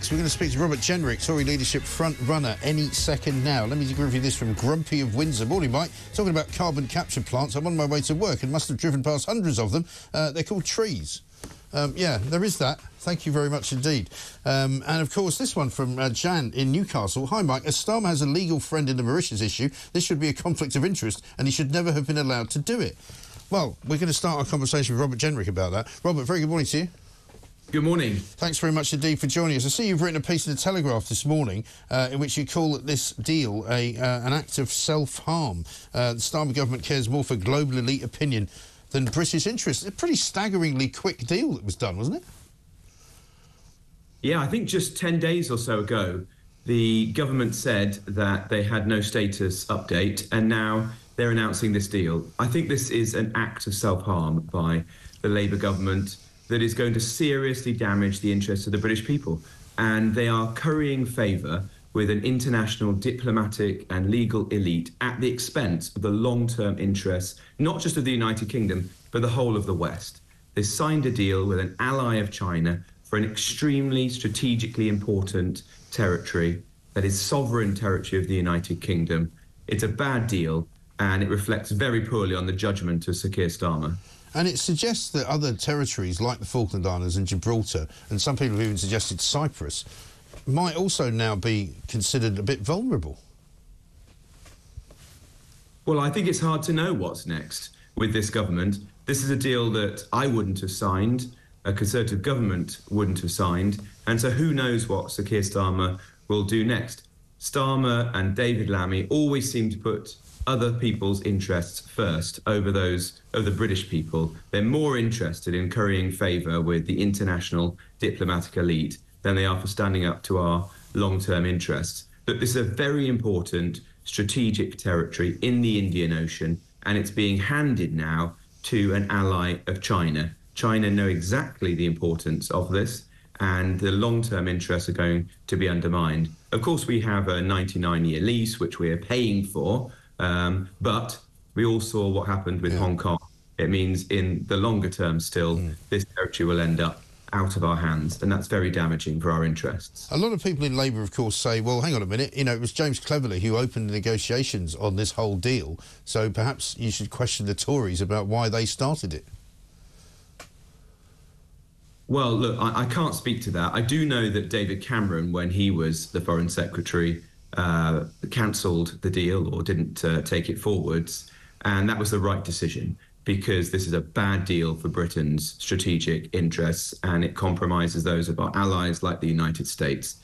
next, we're going to speak to Robert Jenrick, Tory leadership front runner, any second now. Let me give you this from Grumpy of Windsor. Morning, Mike. Talking about carbon capture plants, I'm on my way to work and must have driven past hundreds of them. They're called trees. Yeah, there is that. Thank you very much indeed. And, of course, this one from Jan in Newcastle. Hi, Mike. As Starmer has a legal friend in the Mauritius issue, this should be a conflict of interest and he should never have been allowed to do it. Well, we're going to start our conversation with Robert Jenrick about that. Robert, very good morning to you. Good morning. Thanks very much indeed for joining us. I see you've written a piece in the Telegraph this morning in which you call this deal an act of self-harm. The Starmer government cares more for global elite opinion than British interests. A pretty staggeringly quick deal that was done, wasn't it? Yeah, I think just 10 days or so ago, the government said that they had no status update, and now they're announcing this deal. I think this is an act of self-harm by the Labour government that is going to seriously damage the interests of the British people. And they are currying favour with an international diplomatic and legal elite at the expense of the long-term interests, not just of the United Kingdom, but the whole of the West. They signed a deal with an ally of China for an extremely strategically important territory that is sovereign territory of the United Kingdom. It's a bad deal, and it reflects very poorly on the judgment of Sir Keir Starmer. And it suggests that other territories like the Falkland Islands and Gibraltar, and some people have even suggested Cyprus, might also now be considered a bit vulnerable. Well, I think it's hard to know what's next with this government. This is a deal that I wouldn't have signed, a Conservative government wouldn't have signed, and so who knows what Sir Keir Starmer will do next. Starmer and David Lammy always seem to put other people's interests first over those of the British people. They're more interested in currying favour with the international diplomatic elite than they are for standing up to our long-term interests. But this is a very important strategic territory in the Indian Ocean, and it's being handed now to an ally of China. China know exactly the importance of this, and the long-term interests are going to be undermined. Of course, we have a 99-year lease, which we're paying for, but we all saw what happened with Hong Kong. It means in the longer term still, this territory will end up out of our hands, and that's very damaging for our interests. A lot of people in Labour, of course, say, well, hang on a minute, you know, it was James Cleverly who opened the negotiations on this whole deal, so perhaps you should question the Tories about why they started it. Well, look, I can't speak to that. I do know that David Cameron, when he was the Foreign Secretary, cancelled the deal or didn't take it forwards, and that was the right decision, because this is a bad deal for Britain's strategic interests, and it compromises those of our allies like the United States.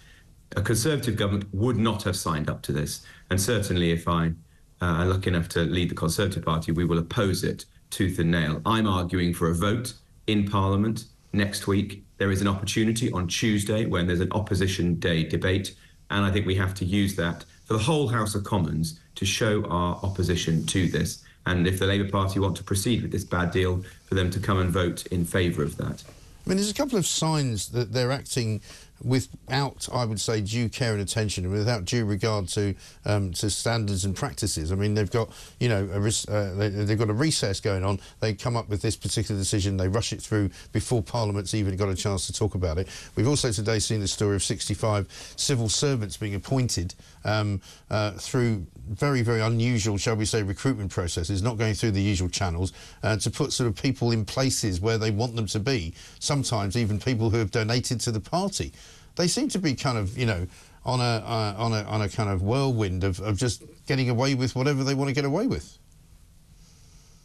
A Conservative government would not have signed up to this, and certainly if I'm lucky enough to lead the Conservative Party, we will oppose it tooth and nail. I'm arguing for a vote in Parliament next week. There is an opportunity on Tuesday when there's an Opposition Day debate, and I think we have to use that for the whole House of Commons to show our opposition to this. And if the Labour Party want to proceed with this bad deal, for them to come and vote in favour of that. I mean, there's a couple of signs that they're acting without, I would say, due care and attention, and without due regard to standards and practices. I mean, they've got, you know, they've got a recess going on. They come up with this particular decision. They rush it through before Parliament's even got a chance to talk about it. We've also today seen the story of 65 civil servants being appointed through very, very unusual, shall we say, recruitment processes, not going through the usual channels, to put sort of people in places where they want them to be, sometimes even people who have donated to the party. They seem to be kind of, you know, on a kind of whirlwind of just getting away with whatever they want to get away with.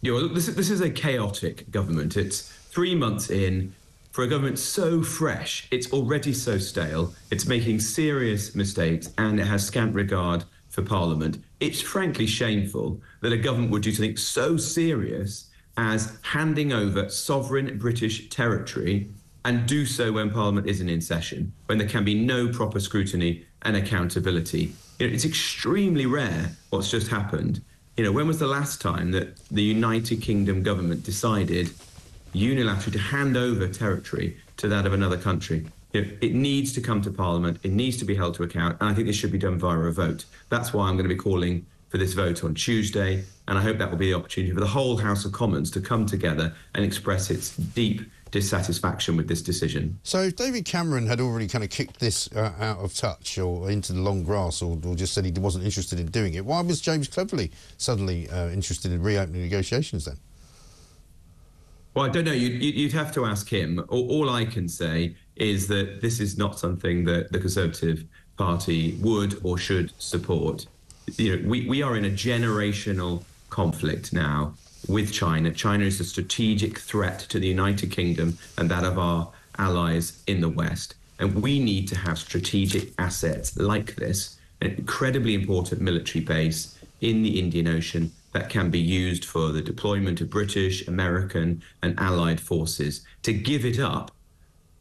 Yeah, well, this is a chaotic government. It's 3 months in. For a government so fresh, it's already so stale, it's making serious mistakes, and it has scant regard for Parliament. It's frankly shameful that a government would do something so serious as handing over sovereign British territory, and do so when Parliament isn't in session, when there can be no proper scrutiny and accountability. You know, it's extremely rare what's just happened. You know, when was the last time that the United Kingdom government decided unilaterally to hand over territory to that of another country? You know, it needs to come to Parliament, it needs to be held to account, and I think this should be done via a vote. That's why I'm going to be calling for this vote on Tuesday, and I hope that will be the opportunity for the whole House of Commons to come together and express its deep dissatisfaction with this decision. So if David Cameron had already kind of kicked this out of touch or into the long grass or just said he wasn't interested in doing it, why was James Cleverly suddenly interested in reopening negotiations then? Well, I don't know. You'd have to ask him. All I can say is that this is not something that the Conservative Party would or should support. You know, we are in a generational conflict now with China. China is a strategic threat to the United Kingdom and that of our allies in the West. And we need to have strategic assets like this, an incredibly important military base in the Indian Ocean that can be used for the deployment of British, American and allied forces. To give it up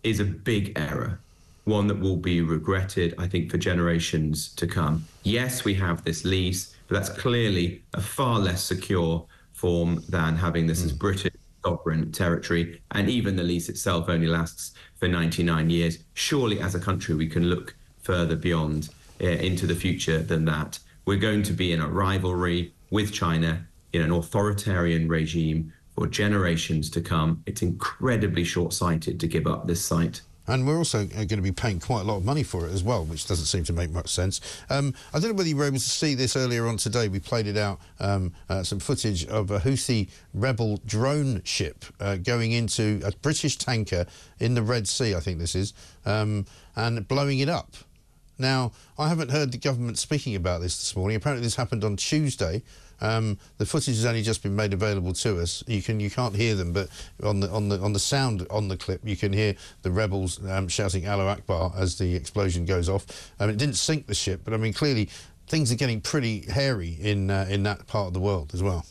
is a big error, one that will be regretted, I think, for generations to come. Yes, we have this lease, but that's clearly a far less secure form than having this as British sovereign territory. And even the lease itself only lasts for 99 years. Surely, as a country, we can look further beyond into the future than that. We're going to be in a rivalry with China in an authoritarian regime for generations to come. It's incredibly short-sighted to give up this site. And we're also going to be paying quite a lot of money for it as well, which doesn't seem to make much sense. I don't know whether you were able to see this earlier on today. We played it out, some footage of a Houthi rebel drone ship going into a British tanker in the Red Sea, I think this is, and blowing it up. Now, I haven't heard the government speaking about this morning. Apparently this happened on Tuesday. The footage has only just been made available to us. You can't hear them, but on the sound on the clip, you can hear the rebels shouting "Allahu Akbar" as the explosion goes off. It didn't sink the ship, but I mean, clearly things are getting pretty hairy in that part of the world as well.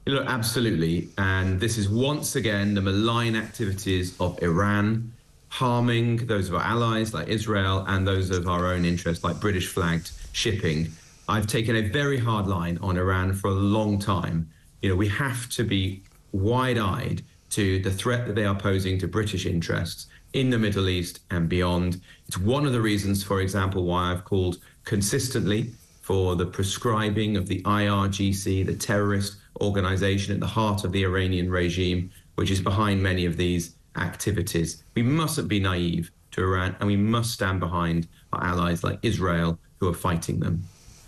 Look, absolutely, and this is once again the malign activities of Iran, harming those of our allies like Israel and those of our own interests like British flagged shipping. I've taken a very hard line on Iran for a long time. You know, we have to be wide-eyed to the threat that they are posing to British interests in the Middle East and beyond. It's one of the reasons, for example, why I've called consistently for the proscribing of the IRGC, the terrorist organization at the heart of the Iranian regime, which is behind many of these activities. We mustn't be naive to Iran, and we must stand behind our allies like Israel who are fighting them.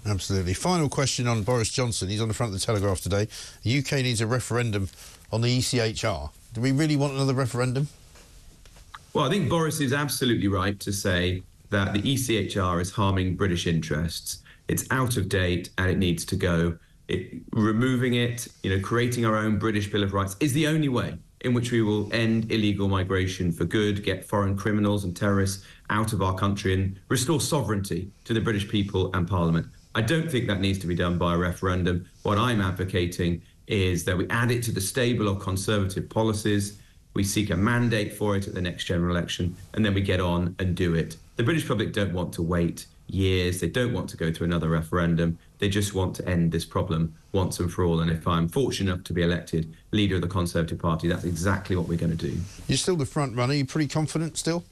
Absolutely. Final question on Boris Johnson. He's on the front of the Telegraph today. The UK needs a referendum on the ECHR. Do we really want another referendum? Well, I think Boris is absolutely right to say that the ECHR is harming British interests. It's out of date and it needs to go. Removing it, creating our own British Bill of Rights is the only way in which we will end illegal migration for good, get foreign criminals and terrorists out of our country and restore sovereignty to the British people and Parliament. I don't think that needs to be done by a referendum. What I'm advocating is that we add it to the stable of Conservative policies, we seek a mandate for it at the next general election, and then we get on and do it. The British public don't want to wait years. They don't want to go through another referendum. They just want to end this problem once and for all. And if I'm fortunate enough to be elected leader of the Conservative Party, that's exactly what we're going to do. You're still the front runner. You're pretty confident still?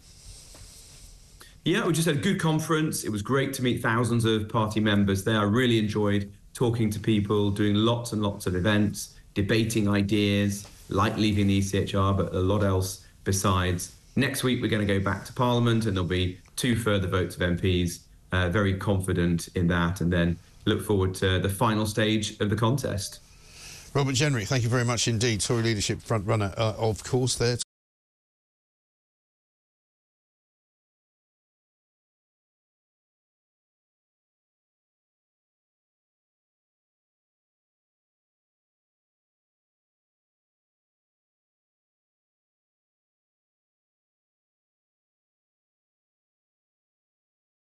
Yeah, we just had a good conference. It was great to meet thousands of party members there. I really enjoyed talking to people, doing lots and lots of events, debating ideas, like leaving the ECHR, but a lot else besides. Next week, we're going to go back to Parliament and there'll be 2 further votes of MPs. Very confident in that, and then look forward to the final stage of the contest. Robert Jenrick, thank you very much indeed. Tory leadership front runner, of course, there.